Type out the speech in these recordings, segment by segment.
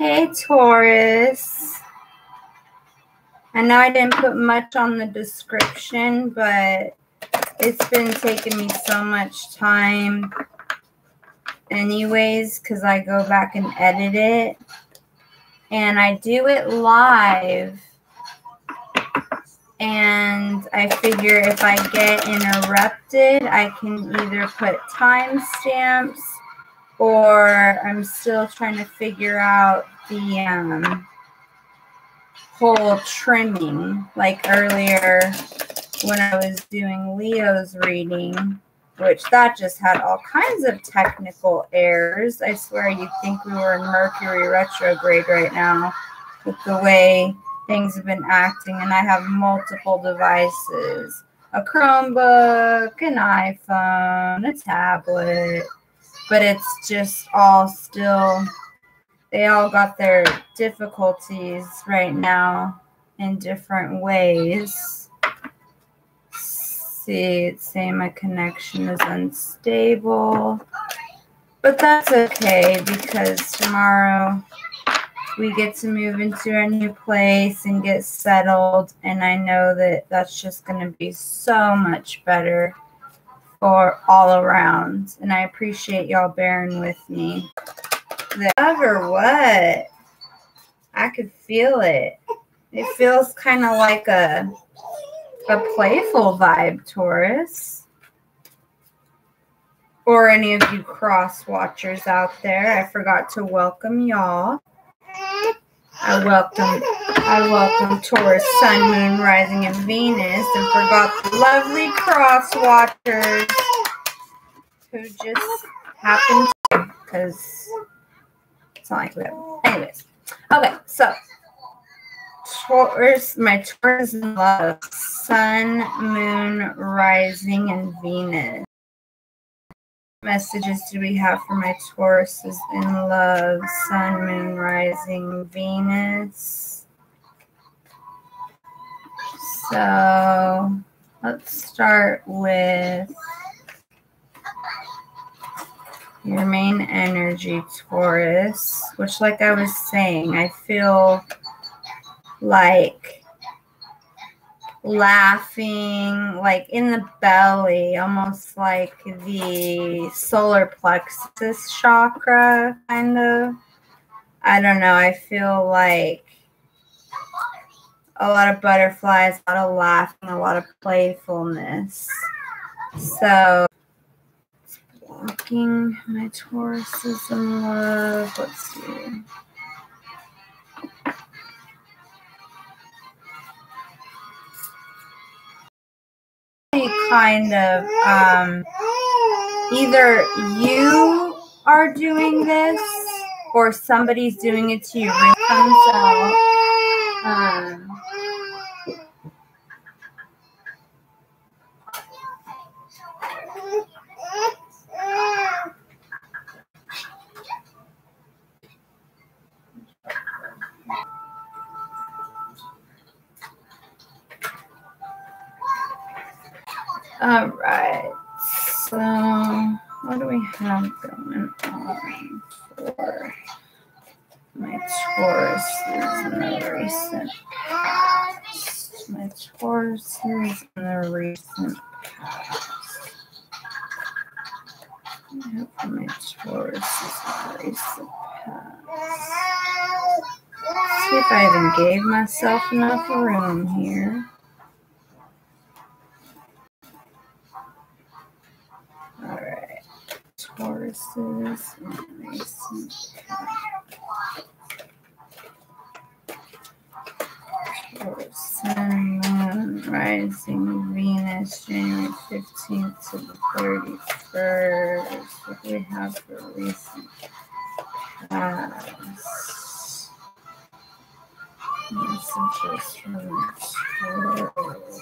Hey, Taurus. I know I didn't put much on the description, but it's been taking me so much time anyways because I go back and edit it. And I do it live. And I figure if I get interrupted, I can either put timestamps or I'm still trying to figure out the whole trimming. Like earlier when I was doing Leo's reading, which that just had all kinds of technical errors. I swear you'd think we were in Mercury retrograde right now with the way things have been acting. And I have multiple devices, a Chromebook, an iPhone, a tablet, but it's just all still, they all got their difficulties right now in different ways. See, it's saying my connection is unstable, but that's okay because tomorrow we get to move into a new place and get settled, and I know that that's just going to be so much better for all around, and I appreciate y'all bearing with me. The love or what? I could feel it. It feels kind of like a playful vibe, Taurus. Or any of you cross watchers out there. I forgot to welcome y'all. I welcome Taurus, Sun, Moon, Rising, and Venus, and forgot the lovely cross watchers who just happened to, because it's not like we have. Anyways, okay, so Taurus, my Taurus in love, Sun, Moon, Rising, and Venus. What messages do we have for my Tauruses in love, Sun, Moon, Rising, Venus? So let's start with your main energy, Taurus, which, like I was saying, I feel like laughing, like in the belly, almost like the solar plexus chakra, kind of. I don't know. I feel like a lot of butterflies, a lot of laughing, a lot of playfulness. So, blocking my Tauruses in love. Let's see. Kind of either you are doing this or somebody's doing it to you. Ring comes out. All right, so what do we have going on for my Tauruses in the recent past? My Tauruses in the recent past. What do I have for my Tauruses in the recent past? Let's see if I even gave myself enough room here. Alright, Tauruses in recent past. Taurus, Sun, Moon, Rising, Venus, January 15th to the 31st. What do we have for recent past? Messages from Taurus.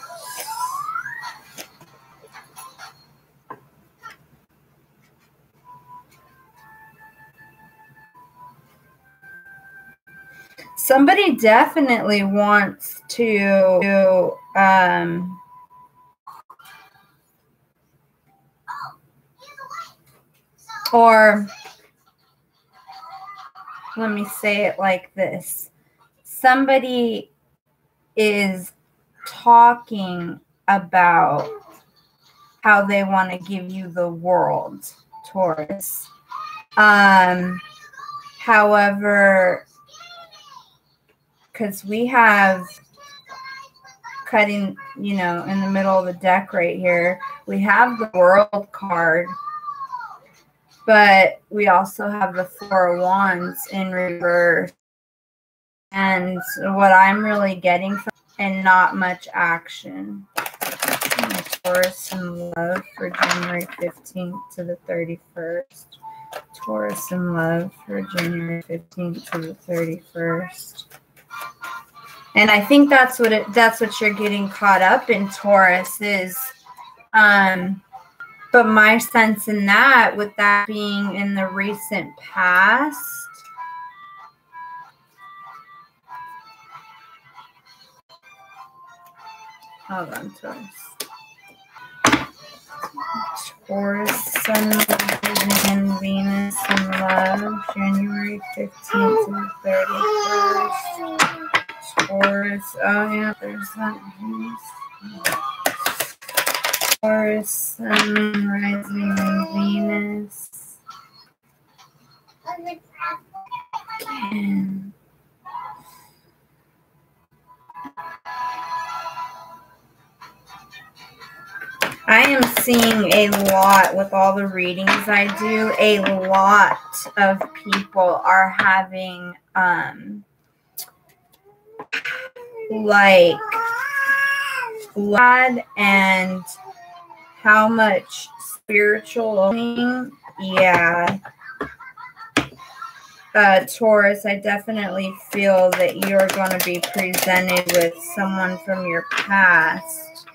Somebody definitely wants to or let me say it like this. Somebody is talking about how they want to give you the world, Taurus. However, because we have cutting, you know, in the middle of the deck right here, we have the World card, but we also have the Four of Wands in reverse. And what I'm really getting from, and not much action. Taurus in love for January 15th to the 31st. Taurus in love for January 15th to the 31st. And I think that's what you're getting caught up in, Taurus, is but my sense in that, with that being in the recent past, hold on, Taurus. Taurus, Sun, and Venus in love, January 15th to the 31st. Taurus, oh yeah, there's that. Taurus, Sun, rising in Venus. And I am seeing a lot with all the readings I do. A lot of people are having like blood and how much spiritual, yeah. Taurus, I definitely feel that you're going to be presented with someone from your past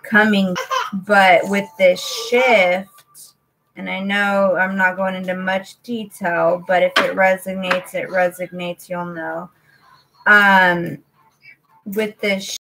coming, but with this shift, and I know I'm not going into much detail, but if it resonates, you'll know. With this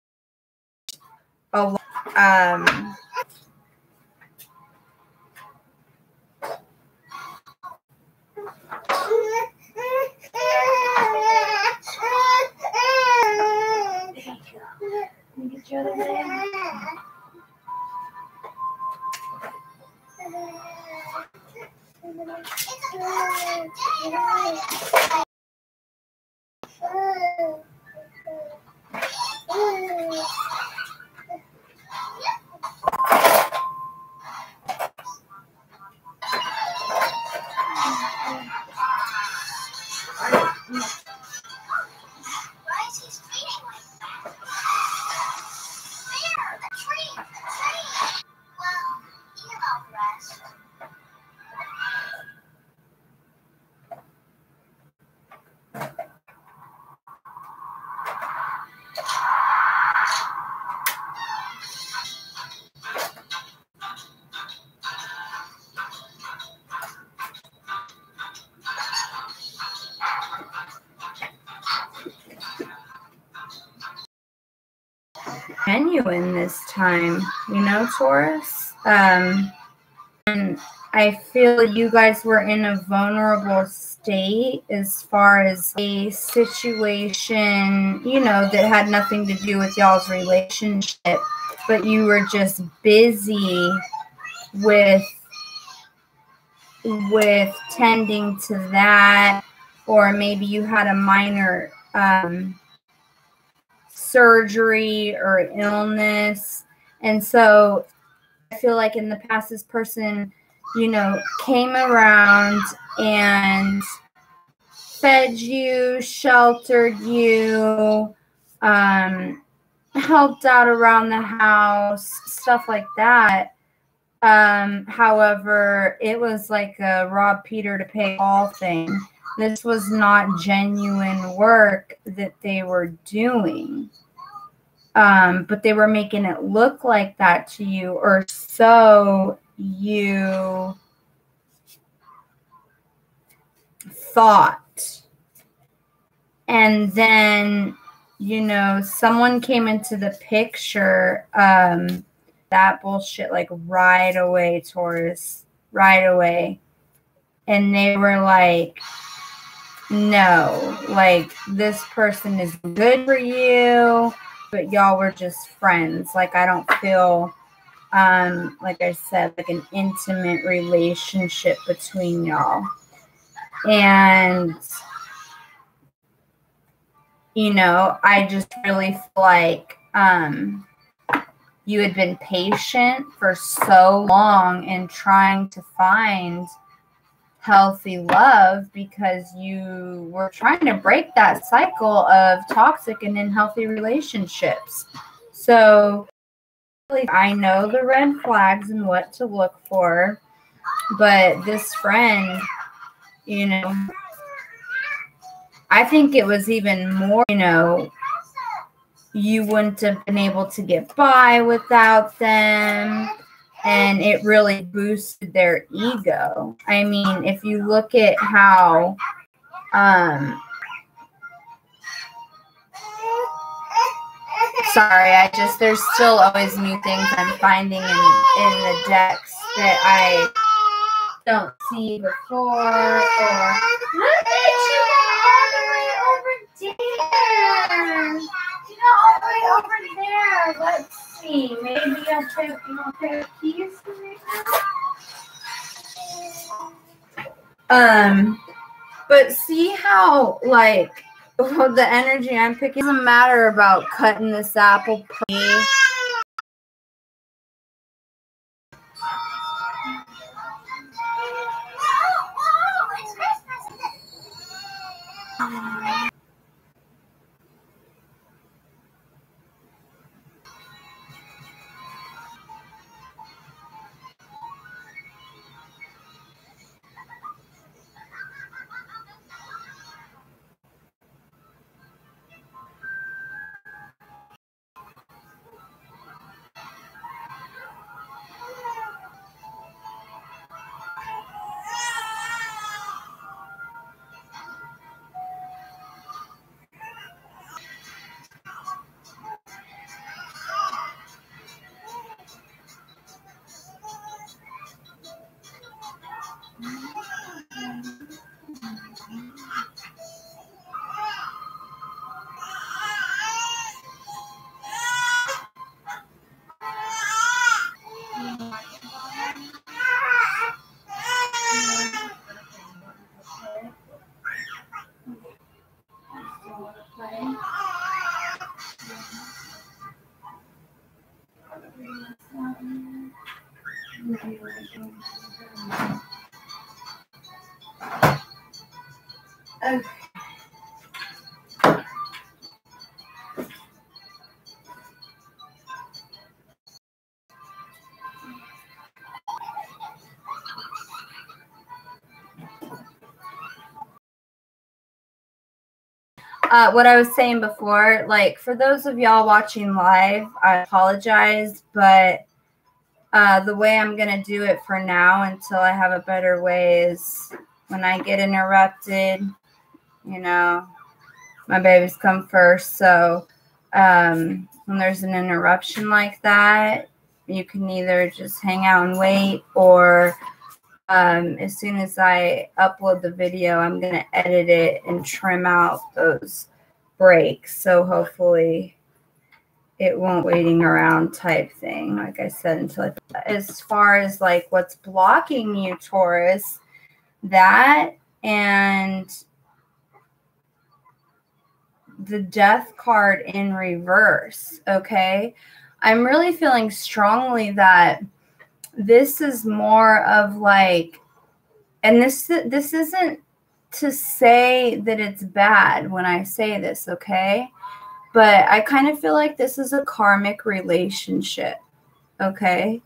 genuine this time, you know, Taurus. And I feel you guys were in a vulnerable state as far as a situation, you know, that had nothing to do with y'all's relationship, but you were just busy with tending to that, or maybe you had a minor surgery or illness. And so I feel like in the past, this person, you know, came around and fed you, sheltered you, helped out around the house, stuff like that. However, it was like a rob Peter to pay Paul thing. This was not genuine work that they were doing. But they were making it look like that to you, or so you thought. And then, you know, someone came into the picture, that bullshit, like right away, Taurus, right away. And they were like, no, like this person is good for you, but y'all were just friends. Like I don't feel, like I said, like an intimate relationship between y'all. And, you know, I just really feel like, you had been patient for so long in trying to find healthy love because you were trying to break that cycle of toxic and unhealthy relationships. So I know the red flags and what to look for, but this friend, you know, I think it was even more, you know, you wouldn't have been able to get by without them. And it really boosted their ego. I mean, if you look at how, sorry, there's still always new things I'm finding in the decks that I don't see before. Or look at you all the way over there. You know, all the way over there. Let's see. Maybe I'll play with keys right now. But see how, like, the energy I'm picking doesn't matter about cutting this apple pie. Okay. What I was saying before, like for those of y'all watching live, I apologize, but the way I'm going to do it for now until I have a better way is when I get interrupted, you know, my babies come first. So when there's an interruption like that, you can either just hang out and wait, or as soon as I upload the video, I'm going to edit it and trim out those breaks. So hopefully it won't waiting around type thing, like I said, until as far as like what's blocking you, Taurus, that and the Death card in reverse. Okay. I'm really feeling strongly that this is more of like, and this isn't to say that it's bad when I say this, okay? But I kind of feel like this is a karmic relationship, okay?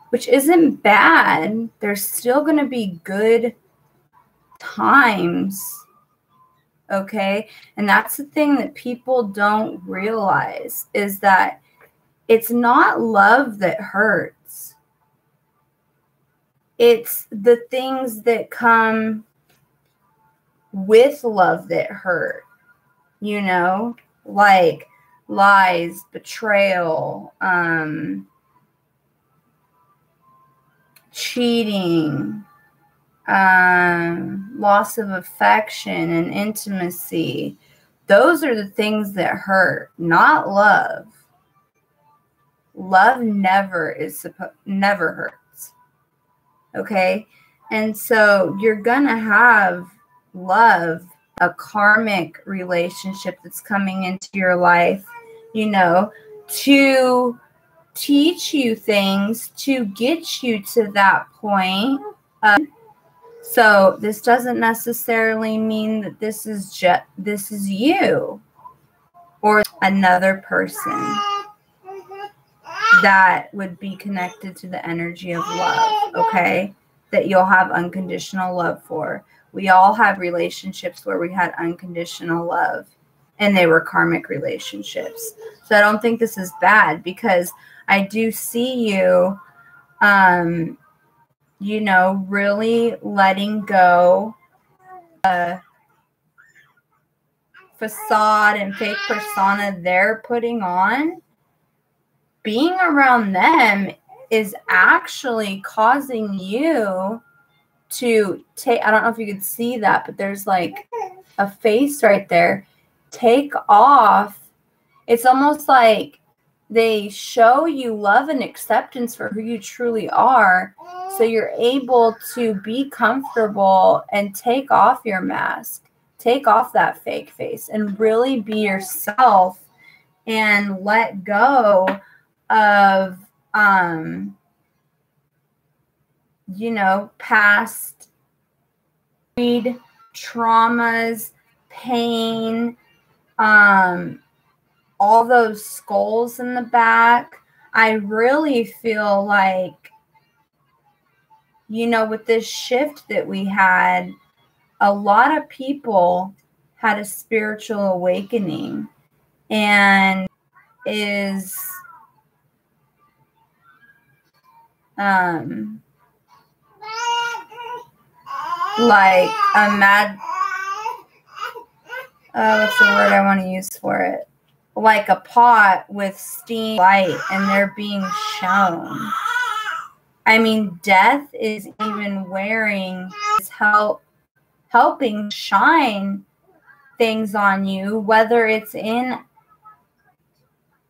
Which isn't bad. There's still going to be good times, okay? And that's the thing that people don't realize, is that it's not love that hurts. It's the things that come with love that hurt, you know, like lies, betrayal, cheating, loss of affection and intimacy. Those are the things that hurt, not love. Love never hurts. Okay? And so you're going to have love, a karmic relationship that's coming into your life, you know, to teach you things, to get you to that point. So this doesn't necessarily mean that this is you or another person that would be connected to the energy of love, okay? That you'll have unconditional love for. We all have relationships where we had unconditional love and they were karmic relationships. So I don't think this is bad, because I do see you, you know, really letting go facade and fake persona they're putting on. Being around them is actually causing you to take, I don't know if you could see that, but there's like a face right there. Take off. It's almost like they show you love and acceptance for who you truly are, so you're able to be comfortable and take off your mask, take off that fake face, and really be yourself and let go of, you know, past traumas, pain, all those skulls in the back. I really feel like, you know, with this shift that we had, a lot of people had a spiritual awakening and is like a mad, what's the word I want to use for it? Like a pot with steam light, and they're being shown. I mean, death is even wearing, helping shine things on you, whether it's in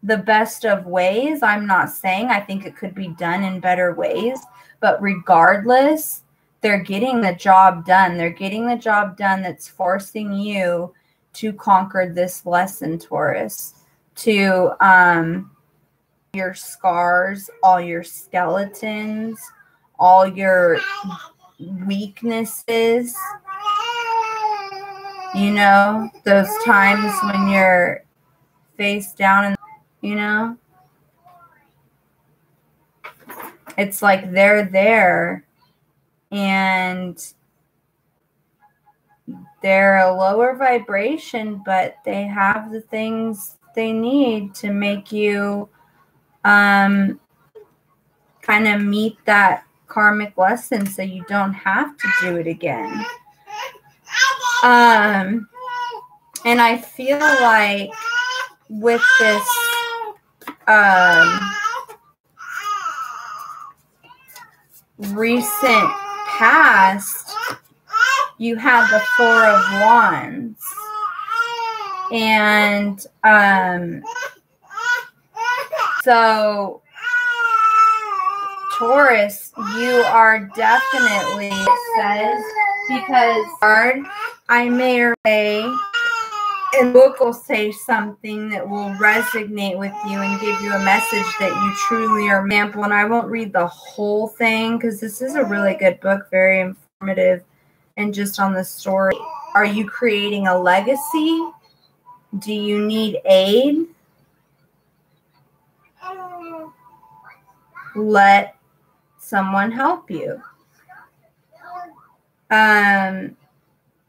the best of ways. I'm not saying, I think it could be done in better ways, but regardless, they're getting the job done. They're getting the job done that's forcing you to conquer this lesson, Taurus, to your scars, all your skeletons, all your weaknesses, you know, those times when you're face down and, you know, it's like they're there and they're a lower vibration, but they have the things they need to make you kind of meet that karmic lesson so you don't have to do it again. And I feel like with this recent past, you had the Four of Wands. And so Taurus, you are definitely, it says, because I may or may, and book will say something that will resonate with you and give you a message that you truly are example. And I won't read the whole thing because this is a really good book, very informative, and just on the story. Are you creating a legacy? Do you need aid? Let someone help you.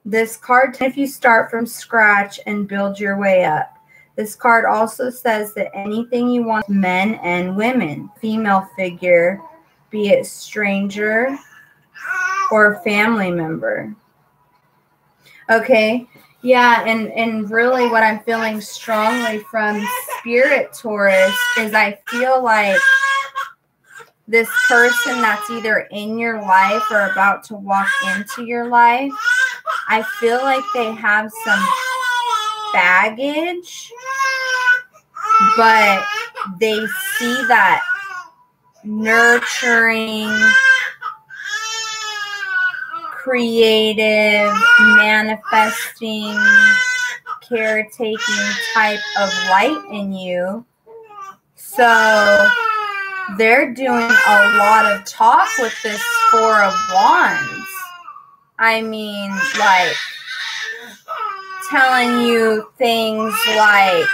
This card, if you start from scratch and build your way up. This card also says that anything you want, men and women, female figure, be it stranger or family member. Okay. Yeah, and really what I'm feeling strongly from Spirit, Taurus, is I feel like this person that's either in your life or about to walk into your life, I feel like they have some baggage, but they see that nurturing, creative, manifesting, caretaking type of light in you. So they're doing a lot of talk with this Four of Wands. I mean, like, telling you things like,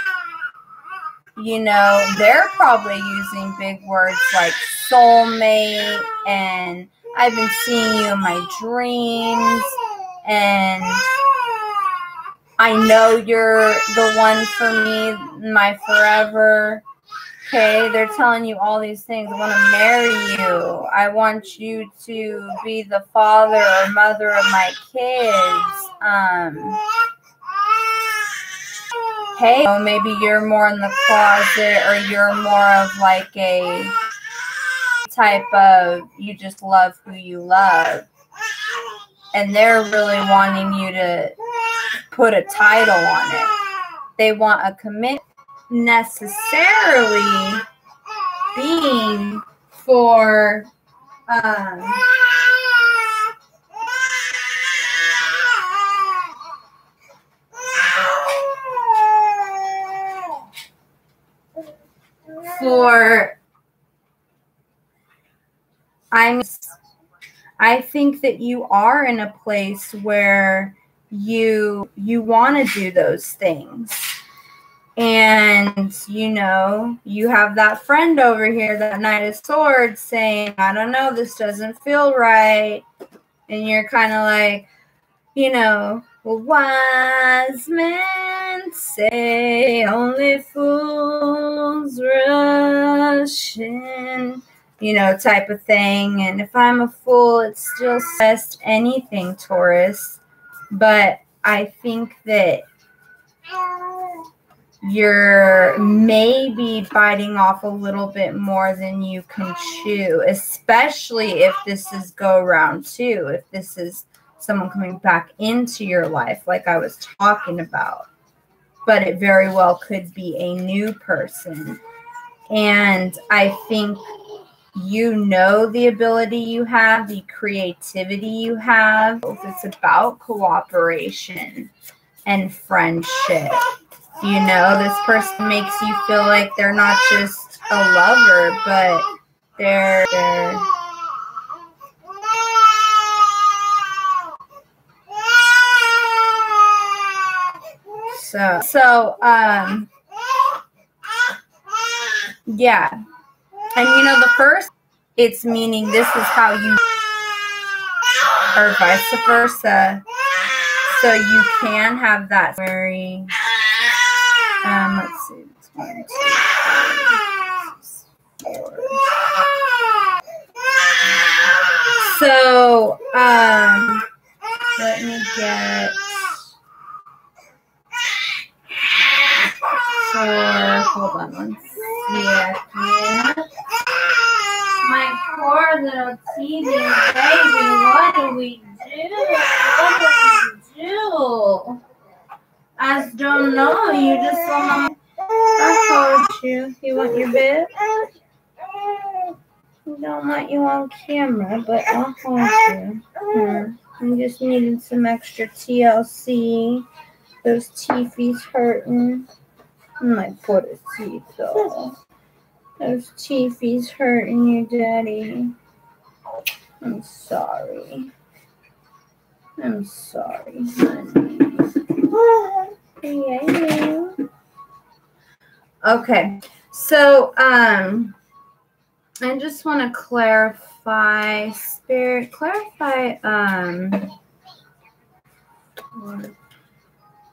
you know, they're probably using big words like soulmate, and I've been seeing you in my dreams, and I know you're the one for me, my forever. Okay, they're telling you all these things. I want to marry you. I want you to be the father or mother of my kids. Hey, maybe you're more in the closet, or you're more of like a type of, you just love who you love. And they're really wanting you to put a title on it. They want a commitment, necessarily being for I think that you are in a place where you want to do those things. And, you know, you have that friend over here, that Knight of Swords, saying, I don't know, this doesn't feel right. And you're kind of like, you know, well, wise men say only fools rush in, you know, type of thing. And if I'm a fool, it's still best anything, Taurus. But I think that you're maybe biting off a little bit more than you can chew, especially if this is go round 2, if this is someone coming back into your life like I was talking about. But it very well could be a new person. And I think you know the ability you have, the creativity you have. It's about cooperation and friendship. You know, this person makes you feel like they're not just a lover, but they're yeah. And you know, the first, it's meaning this is how you, or vice versa. So you can have that very, let's see, 1, 2, 3, 4. So, let me get 4, hold on one second. My poor little teething baby, what do we do? What do we do? I don't know. You just want I told you. You want your bit? I don't want you on camera, but I'll hold you. I just needed some extra TLC. Those teethies hurting. My poor teeth, though. Those teethies hurting you, Daddy. I'm sorry. I'm sorry, honey. Yeah. Okay, so I just want to clarify, Spirit, clarify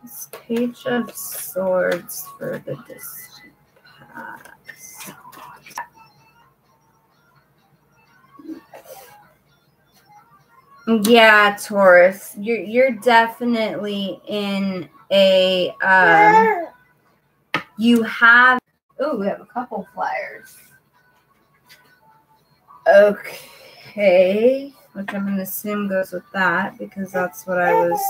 this Page of Swords for the distant past. Yeah, Taurus, you're definitely in a you have, oh, we have a couple flyers. Okay, which I'm going to assume goes with that because that's what I was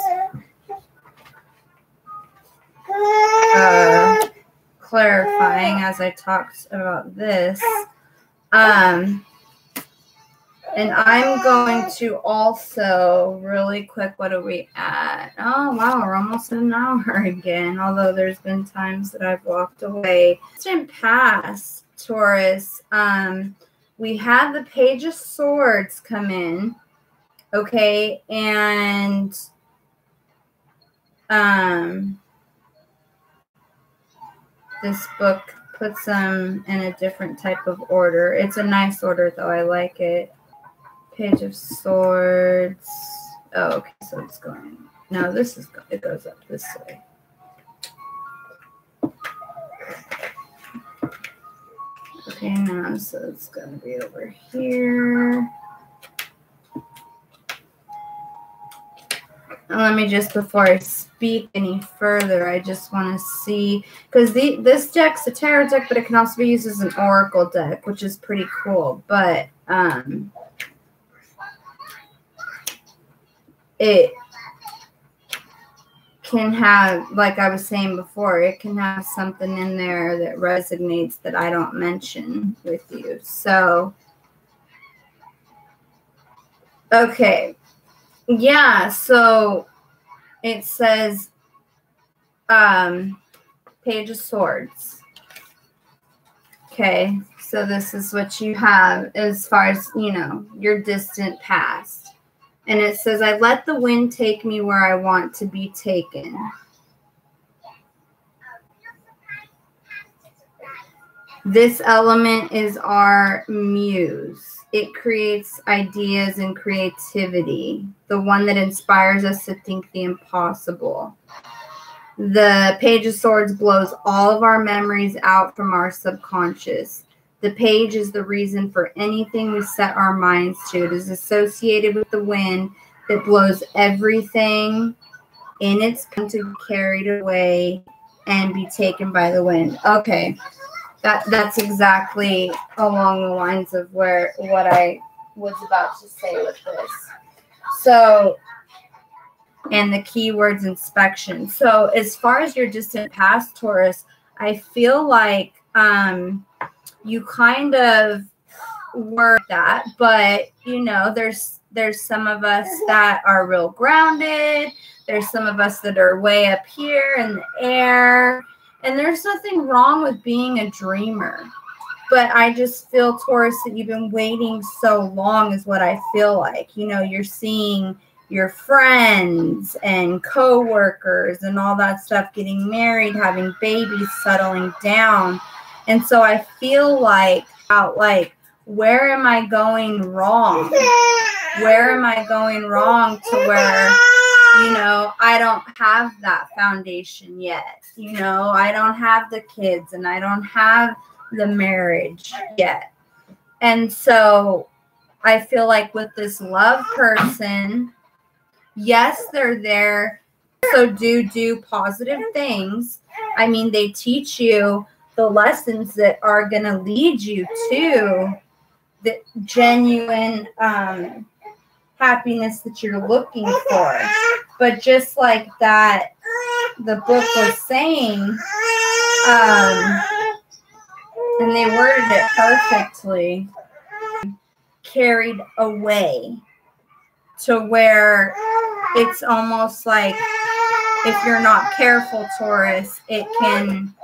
clarifying as I talked about this. And I'm going to also, really quick, what are we at? Oh, wow, we're almost at an hour again, although there's been times that I've walked away. Distant past, Taurus, we had the Page of Swords come in, okay, and this book puts them in a different type of order. It's a nice order, though. I like it. Page of Swords. Oh, okay, so it's going. No, this is, it goes up this way. Okay, now, so it's going to be over here. And let me just, before I speak any further, I just want to see, because this deck's a tarot deck, but it can also be used as an oracle deck, which is pretty cool. But, it can have, like I was saying before, it can have something in there that resonates that I don't mention with you. So, okay. Yeah, so it says Page of Swords. Okay, so this is what you have as far as, you know, your distant past. And it says, I let the wind take me where I want to be taken. This element is our muse. It creates ideas and creativity, the one that inspires us to think the impossible. The Page of Swords blows all of our memories out from our subconscious. The page is the reason for anything we set our minds to. It is associated with the wind that blows everything in its path to be carried away and be taken by the wind. Okay, that's exactly along the lines of what I was about to say with this. So, and the keywords inspection. So as far as your distant past, Taurus, I feel like you kind of were that, but you know, there's some of us that are real grounded. There's some of us that are way up here in the air, and there's nothing wrong with being a dreamer. But I just feel, Taurus, that you've been waiting so long is what I feel like. You know, you're seeing your friends and coworkers and all that stuff getting married, having babies, settling down. And so I feel like, where am I going wrong? Where am I going wrong to where, you know, I don't have that foundation yet. You know, I don't have the kids and I don't have the marriage yet. And so I feel like with this love person, yes, they're there. So do positive things. I mean, they teach you the lessons that are going to lead you to the genuine happiness that you're looking for. But just like that, the book was saying, and they worded it perfectly, carried away to where it's almost like if you're not careful, Taurus, it can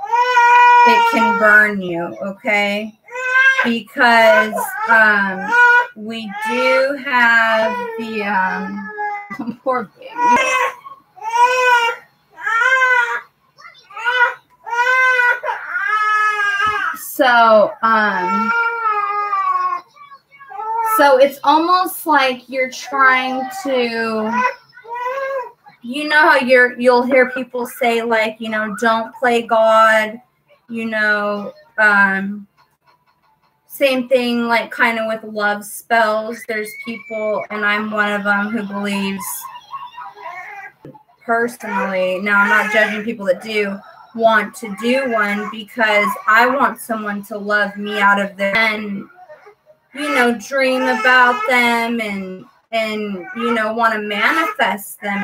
burn you, okay? Because we do have the poor baby. So it's almost like you're trying to, you know how you'll hear people say, like, you know, don't play God, you know, same thing, like kind of with love spells. There's people, and I'm one of them, who believes personally, now I'm not judging people that do want to do one, because I want someone to love me out of their, and dream about them and want to manifest them,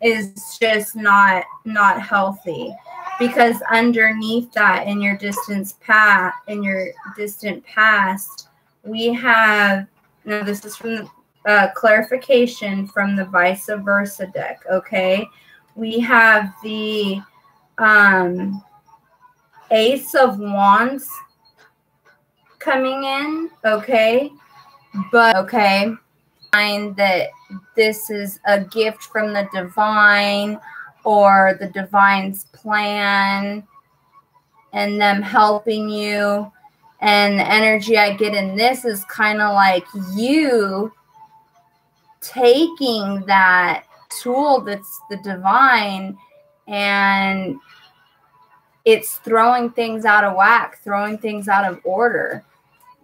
is just not healthy. Because underneath that, in your distant past, we have, now this is from clarification from the vice versa deck, okay? We have the Ace of Wands coming in, okay? But, okay, find that this is a gift from the divine, or the divine's plan, and them helping you. And the energy I get in this is kind of like you taking that tool that's the divine, and it's throwing things out of whack, throwing things out of order.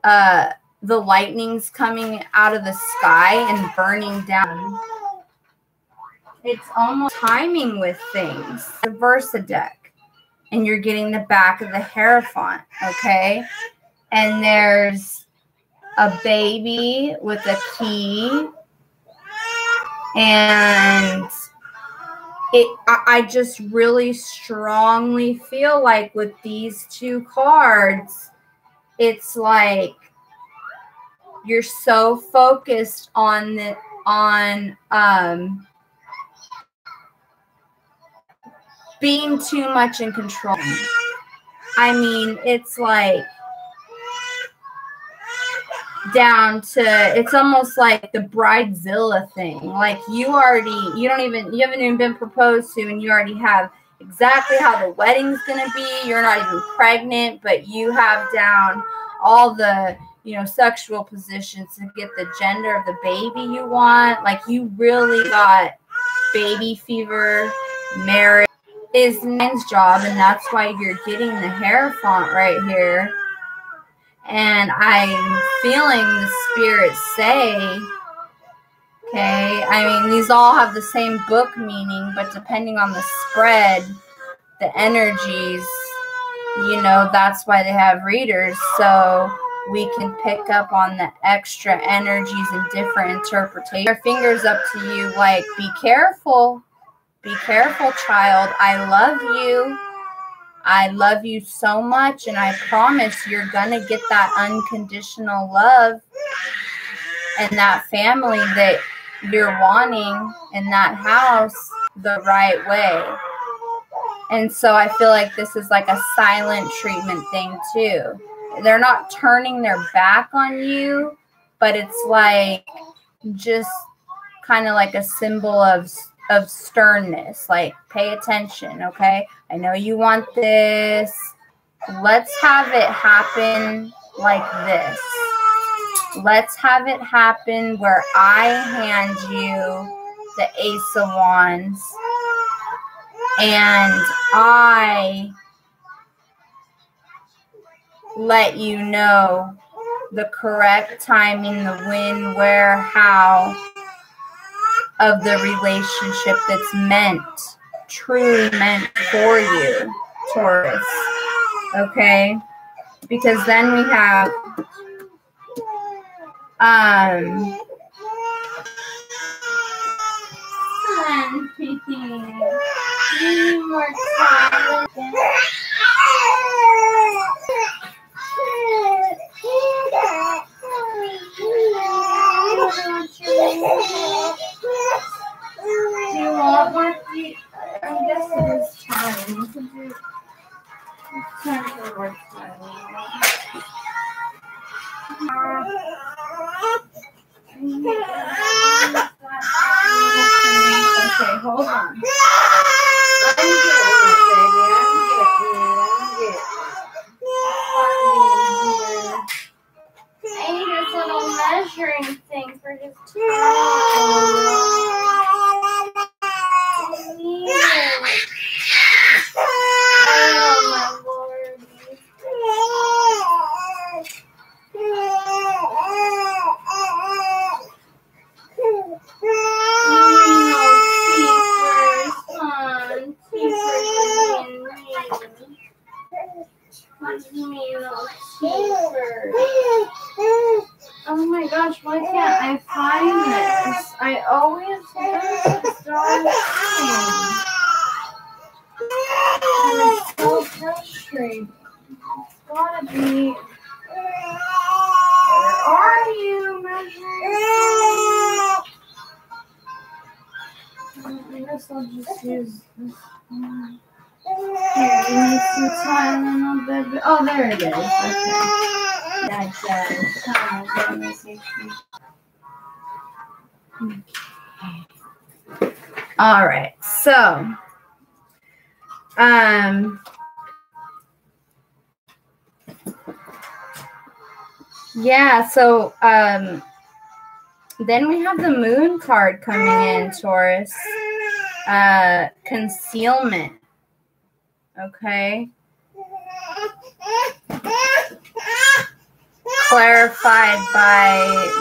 The lightning's coming out of the sky and burning down. It's almost timing with things. The Versa deck. And you're getting the back of the Hierophant, okay? And there's a baby with a key. And I just really strongly feel like with these two cards, it's like you're so focused on being too much in control. I mean, it's like down to, it's almost like the bridezilla thing. Like you haven't even been proposed to, and you already have exactly how the wedding's gonna be. You're not even pregnant, but you have down all the sexual positions to get the gender of the baby you want. Like you really got baby fever. Marriage is man's job, and that's why you're getting the Hierophant right here. And I'm feeling the spirit say, okay, I mean, these all have the same book meaning, but depending on the spread, the energies, that's why they have readers, so we can pick up on the extra energies and different interpretations. Our fingers up to you, like, be careful. Be careful, child. I love you. I love you so much, and I promise you're going to get that unconditional love and that family that you're wanting in that house the right way. And so I feel like this is like a silent treatment thing too. They're not turning their back on you, but it's like just kind of like a symbol of sternness, like pay attention, okay? I know you want this. Let's have it happen like this. Let's have it happen where I hand you the Ace of Wands, and I let you know the correct timing, the when, where, how of the relationship that's meant, truly meant for you, Taurus. Okay? Because then we have more time. Do you want more? I guess it is time. It's time for more time. Okay, hold on. I'm getting it, baby. I need this little measuring thing for his time. Oh, my Lord. Keepers, can't I find this? I always lose this darn thing. And it's so frustrating. It's gotta be. Where are you, measuring? I guess I'll just use this one. Here, you need some time a little bit. Oh, there it is. Okay. That does. Let me see. All right. So, yeah. So, then we have the moon card coming in, Taurus. Concealment. Okay. Clarified by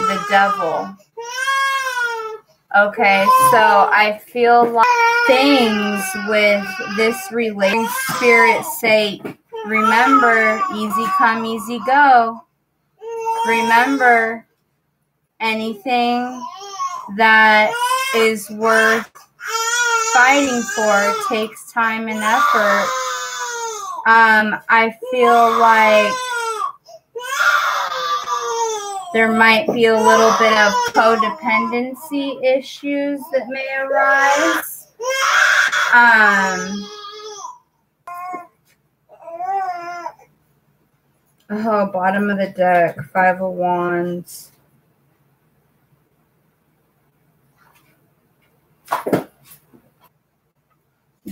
the devil. Okay, so I feel like things with this related spirit say, remember, easy come, easy go. Remember, anything that is worth fighting for takes time and effort. I feel like there might be a little bit of codependency issues that may arise. Oh, bottom of the deck, 5 of Wands. I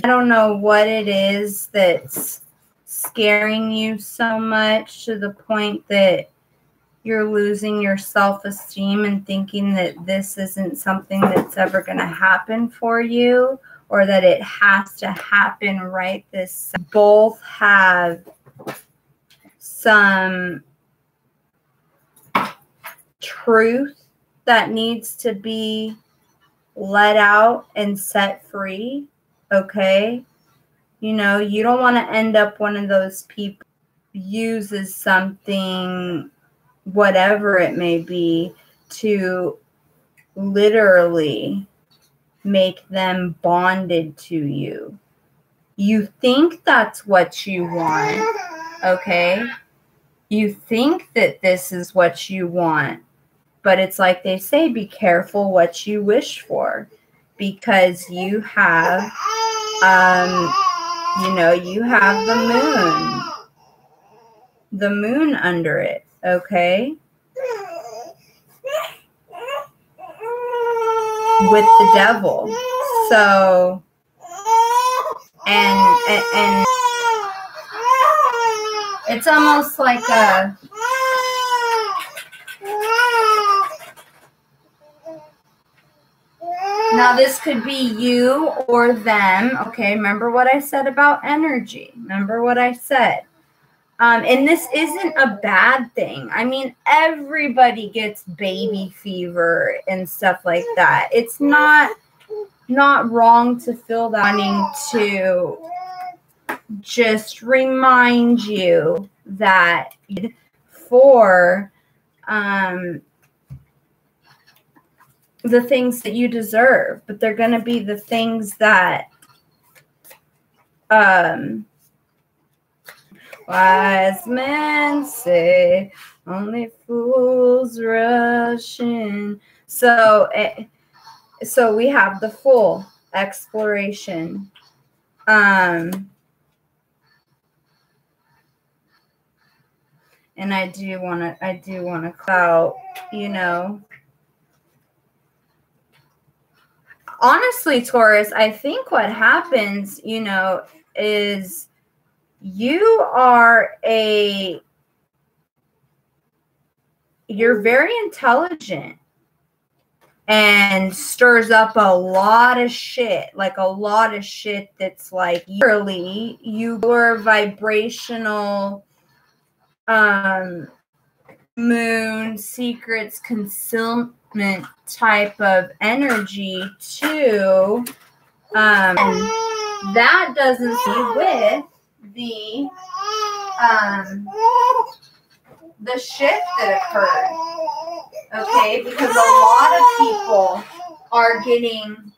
don't know what it is that's scaring you so much to the point that you're losing your self-esteem and thinking that this isn't something that's ever going to happen for you, or that it has to happen right this. Both have some truth that needs to be let out and set free. Okay. You know, you don't want to end up one of those people who uses something, whatever it may be, to literally make them bonded to you. You think that's what you want, okay? You think that this is what you want, but it's like they say, be careful what you wish for, because you have, you have the moon under it, okay? With the devil. So, and it's almost like a, now this could be you or them, okay? Remember what I said about energy. Remember what I said. And this isn't a bad thing. I mean, everybody gets baby fever and stuff like that. It's not wrong to feel that, wanting to just remind you that for the things that you deserve, but they're going to be the things that wise men say only fools rush in. So we have the full exploration. And I do want to clout, you know. Honestly, Taurus, I think what happens, you know, is you're very intelligent and stirs up a lot of shit, like a lot of shit that's like literally your vibrational moon secrets concealment type of energy too. And that doesn't see with the shift that occurred. Okay, because a lot of people are getting,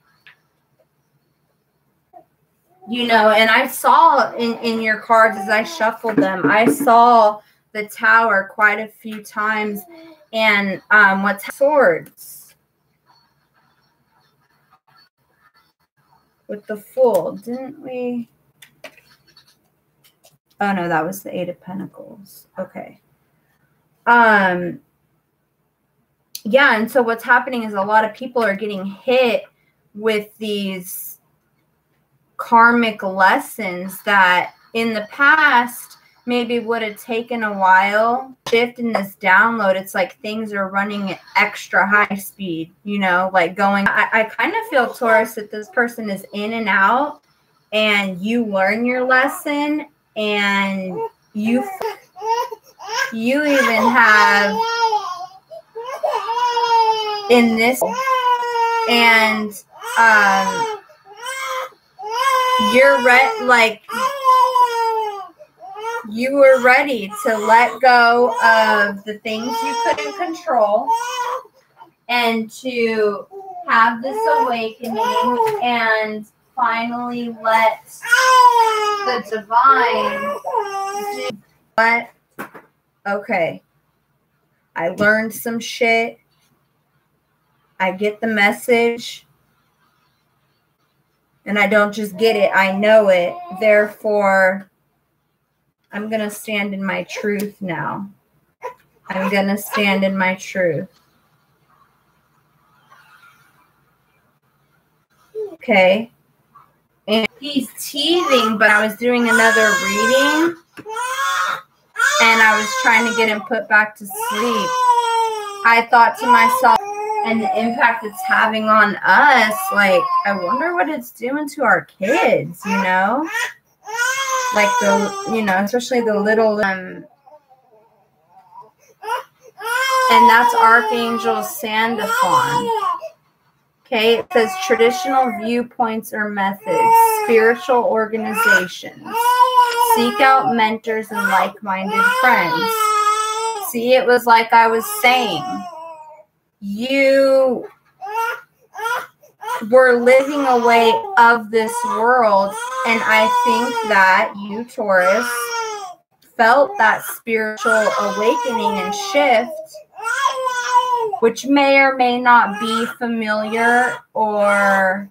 you know, and I saw in your cards as I shuffled them, I saw the Tower quite a few times. And what's swords with the Fool? Didn't we? Oh no, that was the Eight of Pentacles. Okay. Yeah, and so what's happening is a lot of people are getting hit with these karmic lessons that in the past maybe would have taken a while. Shift in this download, it's like things are running at extra high speed, you know, like going. I kind of feel, Taurus, that this person is in and out, and you learn your lesson, and you even have in this, and you're like you were ready to let go of the things you couldn't control and to have this awakening and finally let the divine do what? Okay, I learned some shit. I get the message, and I don't just get it, I know it. Therefore, I'm going to stand in my truth now. I'm going to stand in my truth. Okay. And he's teething, but I was doing another reading, and I was trying to get him put back to sleep. I thought to myself, and the impact it's having on us, like, I wonder what it's doing to our kids, you know? Like the, you know, especially the little, and that's Archangel Sandalphon. Okay, it says traditional viewpoints or methods, spiritual organizations. Seek out mentors and like-minded friends. See, it was like I was saying. You were living away of this world, and I think that you, Taurus, felt that spiritual awakening and shift, which may or may not be familiar or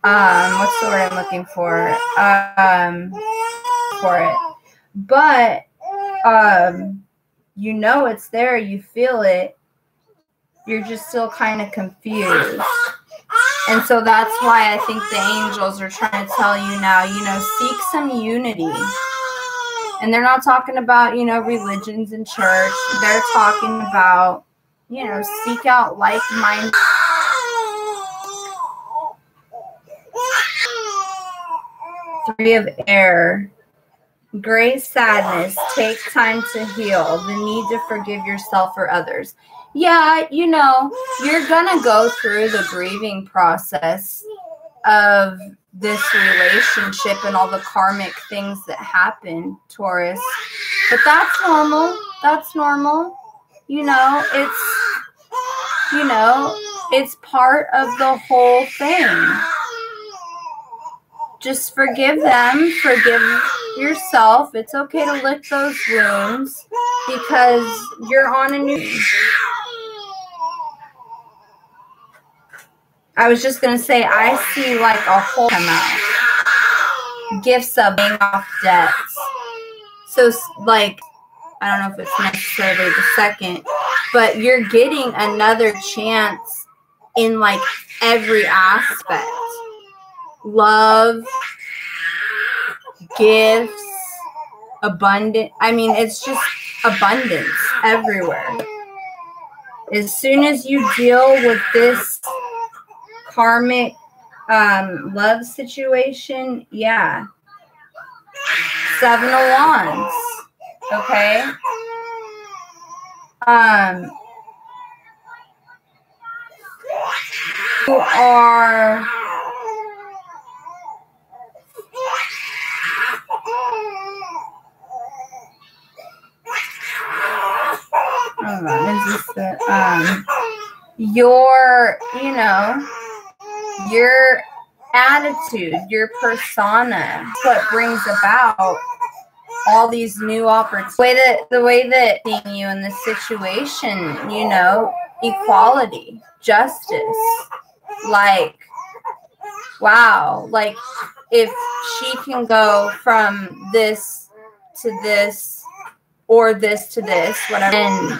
what's the word I'm looking for it, but you know it's there, you feel it, you're just still kind of confused. And so that's why I think the angels are trying to tell you now, you know, seek some unity. And they're not talking about, you know, religions and church. They're talking about, you know, seek out like-minded. Three of Air. Great sadness. Take time to heal. The need to forgive yourself or others. Yeah, you know, you're going to go through the grieving process of this relationship and all the karmic things that happen, Taurus. But that's normal. That's normal. You know, it's part of the whole thing. Just forgive them. Forgive yourself. It's okay to lick those wounds because you're on a new... I was just going to say, I see like a whole come out. Gifts of paying off debts. So, like, I don't know if it's necessarily the second, but you're getting another chance in like every aspect. Love, gifts, abundant. I mean, it's just abundance everywhere. As soon as you deal with this karmic love situation, yeah. 7 of Wands. Okay. You are hold on. Is this the, your, you know, your attitude, your persona, is what brings about all these new opportunities. The way that seeing you in this situation, you know, equality, justice, like, wow, like if she can go from this to this or this to this, whatever, and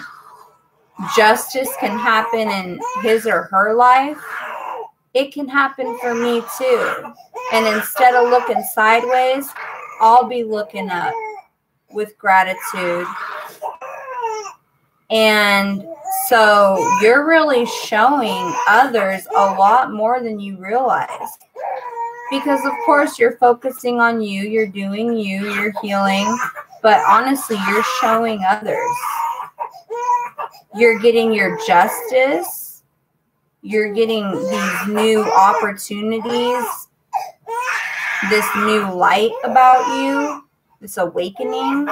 justice can happen in his or her life, it can happen for me too. And instead of looking sideways, I'll be looking up with gratitude. And so you're really showing others a lot more than you realize. Because of course you're focusing on you, you're doing you, you're healing, but honestly, you're showing others. You're getting your justice. You're getting these new opportunities, this new light about you, this awakening.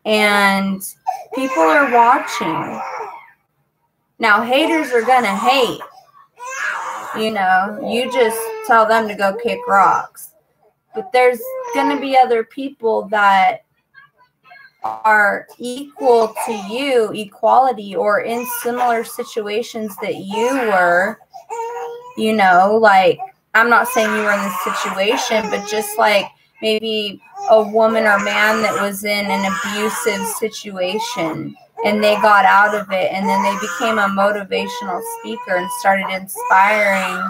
And people are watching. Now, haters are going to hate. You know, you just tell them to go kick rocks. But there's going to be other people that are equal to you, equality, or in similar situations that you were. You know, like, I'm not saying you were in this situation, but just like maybe a woman or man that was in an abusive situation and they got out of it, and then they became a motivational speaker and started inspiring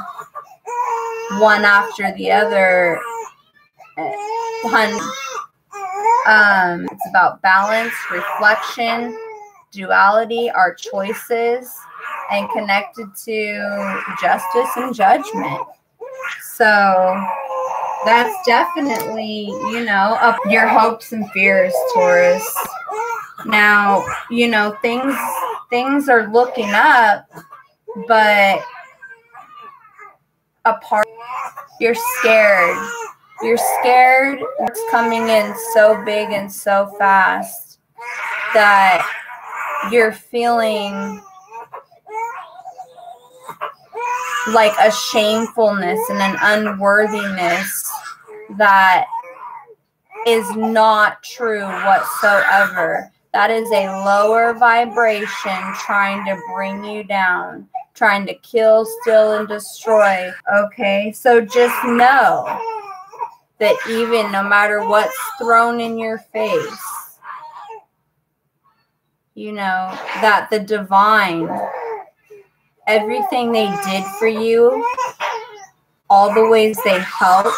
one after the other. It's about balance, reflection, duality, our choices, and connected to justice and judgment. So that's definitely, you know, up your hopes and fears, Taurus. Now, you know, things are looking up, but apart, you're scared. You're scared it's coming in so big and so fast that you're feeling like a shamefulness and an unworthiness that is not true whatsoever. That is a lower vibration trying to bring you down, trying to kill, steal, and destroy. Okay, so just know that even no matter what's thrown in your face, you know, that the divine, everything they did for you, all the ways they helped,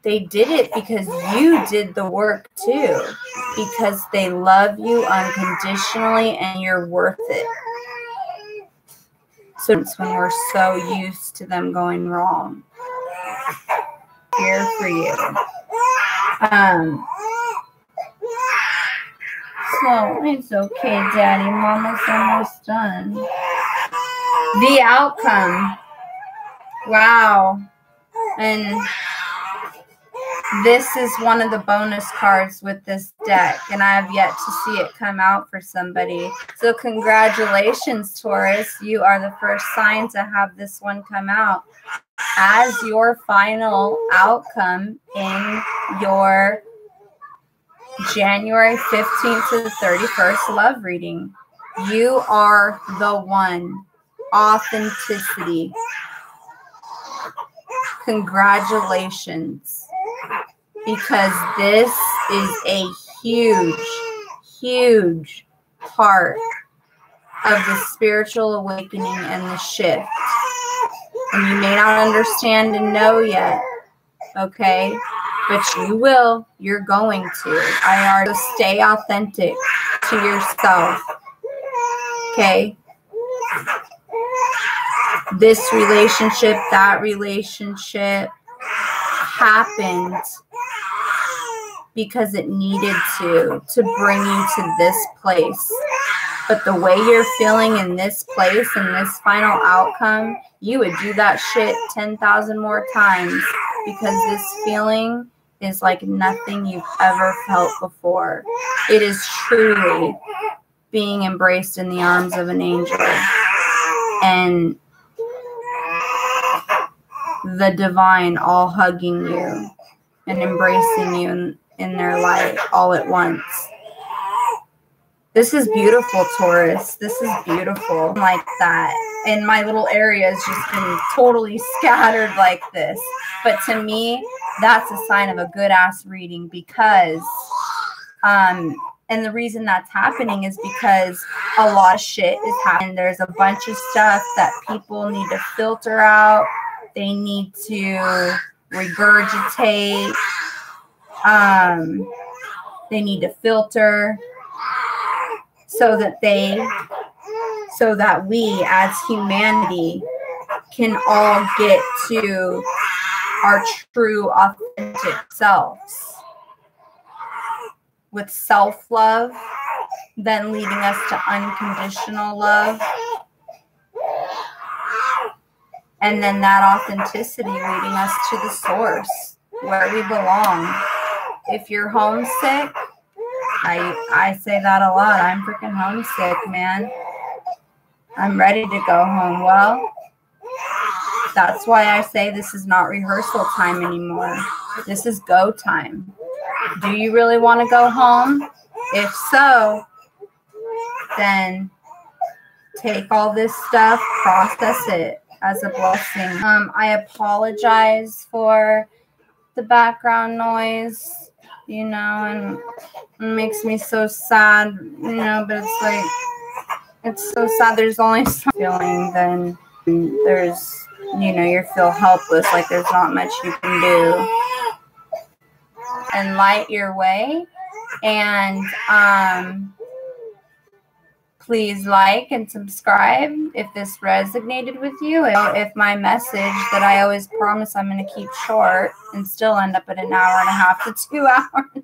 they did it because you did the work too, because they love you unconditionally and you're worth it. So it's when we're so used to them going wrong. Here for you. So it's okay, Daddy. Mama's almost done. The outcome. Wow. And this is one of the bonus cards with this deck, and I have yet to see it come out for somebody. So congratulations, Taurus. You are the first sign to have this one come out as your final outcome in your January 15th to the 31st love reading. You are the one. Authenticity. Congratulations. Because this is a huge, huge part of the spiritual awakening and the shift. And you may not understand and know yet, okay? But you will. You're going to. So stay authentic to yourself, okay? This relationship, that relationship happened because it needed to bring you to this place. But the way you're feeling in this place, in this final outcome, you would do that shit 10,000 more times, because this feeling is like nothing you've ever felt before. It is truly being embraced in the arms of an angel and the divine all hugging you and embracing you in their light all at once. This is beautiful, Taurus. This is beautiful. Like that. And my little area has just been totally scattered like this. But to me, that's a sign of a good-ass reading because, and the reason that's happening is because a lot of shit is happening. There's a bunch of stuff that people need to filter out. They need to regurgitate. They need to filter so that we as humanity can all get to our true authentic selves with self-love, then leading us to unconditional love, and then that authenticity leading us to the source where we belong. If you're homesick, I say that a lot. I'm freaking homesick, man. I'm ready to go home. Well, that's why I say this is not rehearsal time anymore. This is go time. Do you really want to go home? If so, then take all this stuff, process it as a blessing. I apologize for the background noise, you know, and it makes me so sad, you know, but it's like, it's so sad. There's only some feeling, then there's, you know, you feel helpless, like there's not much you can do. And light your way. And please like and subscribe if this resonated with you. If my message that I always promise I'm going to keep short and still end up at an hour and a half to 2 hours.